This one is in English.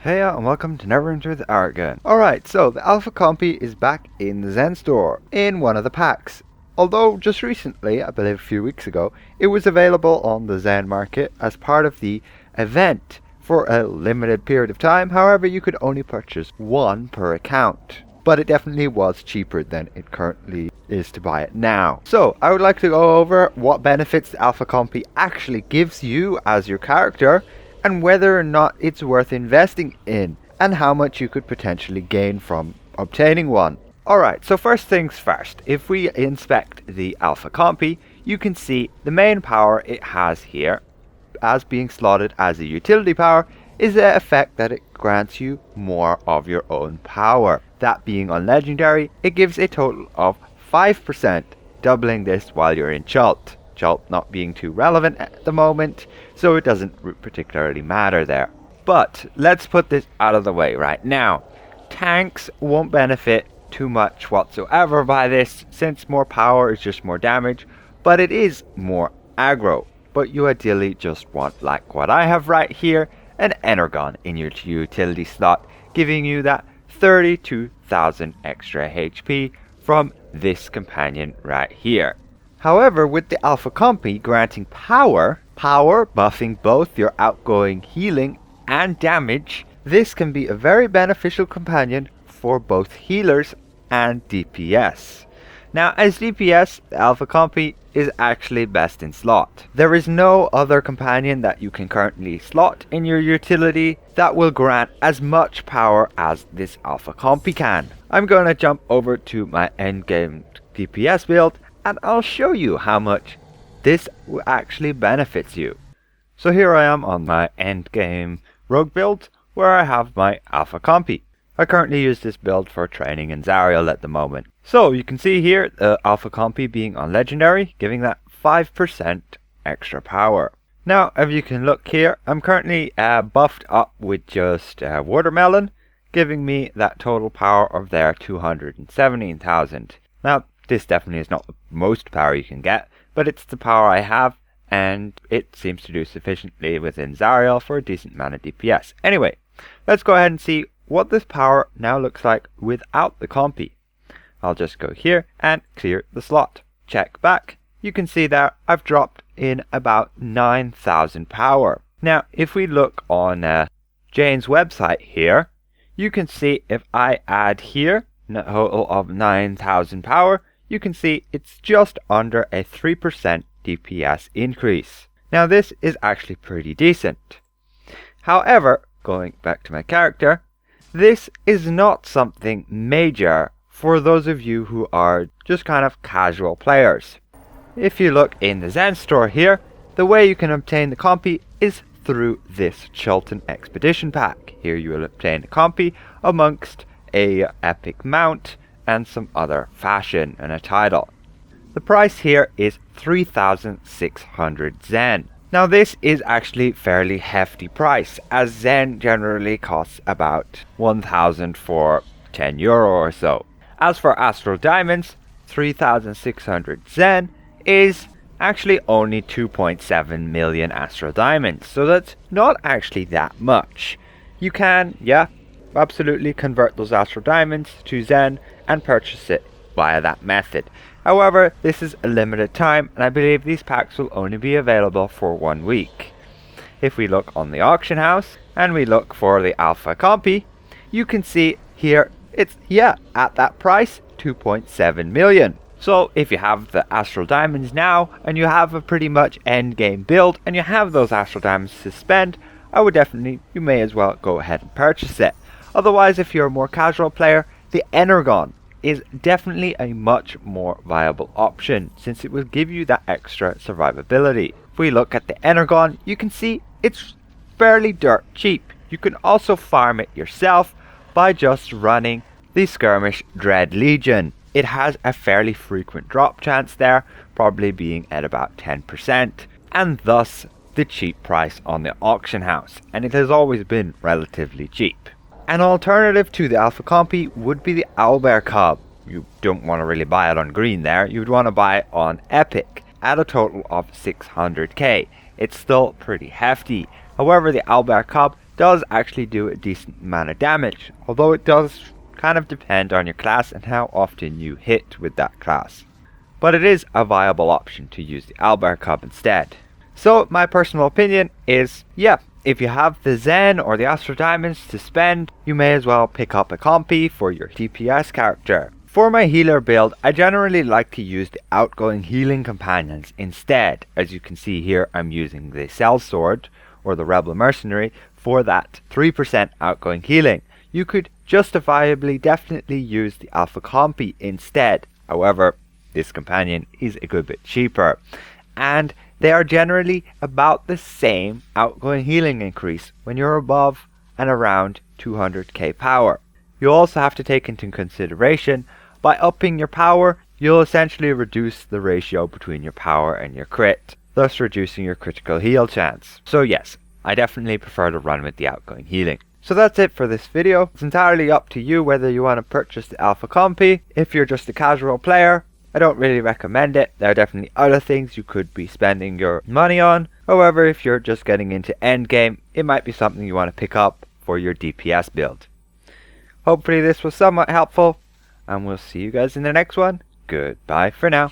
Hey and welcome to Neverwinter the Art Gun. Alright, so the Alpha Compy is back in the Zen store in one of the packs. Although just recently, I believe a few weeks ago, it was available on the Zen market as part of the event for a limited period of time. However, you could only purchase one per account. But it definitely was cheaper than it currently is to buy it now. So, I would like to go over what benefits the Alpha Compy actually gives you as your character, and whether or not it's worth investing in, and how much you could potentially gain from obtaining one. Alright, so first things first, if we inspect the Alpha Compy, you can see the main power it has here, as being slotted as a utility power, is the effect that it grants you more of your own power. That being on Legendary, it gives a total of 5%, doubling this while you're in Chult. Chult not being too relevant at the moment, so it doesn't particularly matter there. But let's put this out of the way right now. Tanks won't benefit too much whatsoever by this, since more power is just more damage, but it is more aggro. But you ideally just want, like what I have right here, an Energon in your utility slot, giving you that 32,000 extra HP from this companion right here. However, with the Alpha Compy granting power buffing both your outgoing healing and damage, this can be a very beneficial companion for both healers and DPS. Now, as DPS, the Alpha Compy is actually best in slot. There is no other companion that you can currently slot in your utility that will grant as much power as this Alpha Compy can. I'm going to jump over to my endgame DPS build, and I'll show you how much this actually benefits you. So here I am on my endgame rogue build, where I have my Alpha Compy. I currently use this build for training in Zariel at the moment. So you can see here the Alpha Compy being on Legendary, giving that 5% extra power. Now, if you can look here, I'm currently buffed up with just Watermelon, giving me that total power of their 217,000. Now, this definitely is not the most power you can get, but it's the power I have, and it seems to do sufficiently within Zariel for a decent amount of DPS. Anyway, let's go ahead and see what this power now looks like without the Compy. I'll just go here and clear the slot. Check back. You can see that I've dropped in about 9,000 power. Now, if we look on Jane's website here, you can see if I add here a total of 9,000 power, you can see it's just under a 3% DPS increase. Now, this is actually pretty decent. However, going back to my character, this is not something major for those of you who are just kind of casual players. If you look in the Zen store here, the way you can obtain the Compy is through this Chultan Expedition pack. Here you will obtain the Compy amongst a epic mount and some other fashion and a title. The price here is 3,600 Zen. Now, this is actually fairly hefty price, as Zen generally costs about 1,000 for 10 euro or so. As for Astral Diamonds, 3,600 Zen is actually only 2.7 million Astral Diamonds, so that's not actually that much. You can, absolutely convert those Astral Diamonds to Zen and purchase it via that method. However, this is a limited time, and I believe these packs will only be available for 1 week. If we look on the auction house and we look for the Alpha Compy, you can see here it's at that price, 2.7 million. So if you have the Astral Diamonds now and you have a pretty much end game build and you have those Astral Diamonds to spend, you may as well go ahead and purchase it. Otherwise, if you're a more casual player, the Energon is definitely a much more viable option, since it will give you that extra survivability. If we look at the Energon, you can see it's fairly dirt cheap. You can also farm it yourself by just running the Skirmish Dread Legion. It has a fairly frequent drop chance there, probably being at about 10%, and thus the cheap price on the auction house, and it has always been relatively cheap. An alternative to the Alpha Compy would be the Owlbear Cub. You don't want to really buy it on green there, you'd want to buy it on Epic at a total of 600k. It's still pretty hefty. However, the Owlbear Cub does actually do a decent amount of damage, although it does kind of depend on your class and how often you hit with that class. But it is a viable option to use the Owlbear Cub instead. So my personal opinion is, yeah, if you have the Zen or the Astro Diamonds to spend, you may as well pick up a Compy for your DPS character. For my healer build, I generally like to use the outgoing healing companions instead. As you can see here, I'm using the Cell Sword or the Rebel Mercenary for that 3% outgoing healing. You could justifiably definitely use the Alpha Compy instead. However, this companion is a good bit cheaper, and they are generally about the same outgoing healing increase when you're above and around 200k power. You also have to take into consideration, by upping your power, you'll essentially reduce the ratio between your power and your crit, thus reducing your critical heal chance. So yes, I definitely prefer to run with the outgoing healing. So that's it for this video. It's entirely up to you whether you want to purchase the Alpha Compy. If you're just a casual player, I don't really recommend it. There are definitely other things you could be spending your money on. However, if you're just getting into endgame, it might be something you want to pick up for your DPS build. Hopefully this was somewhat helpful, and we'll see you guys in the next one. Goodbye for now.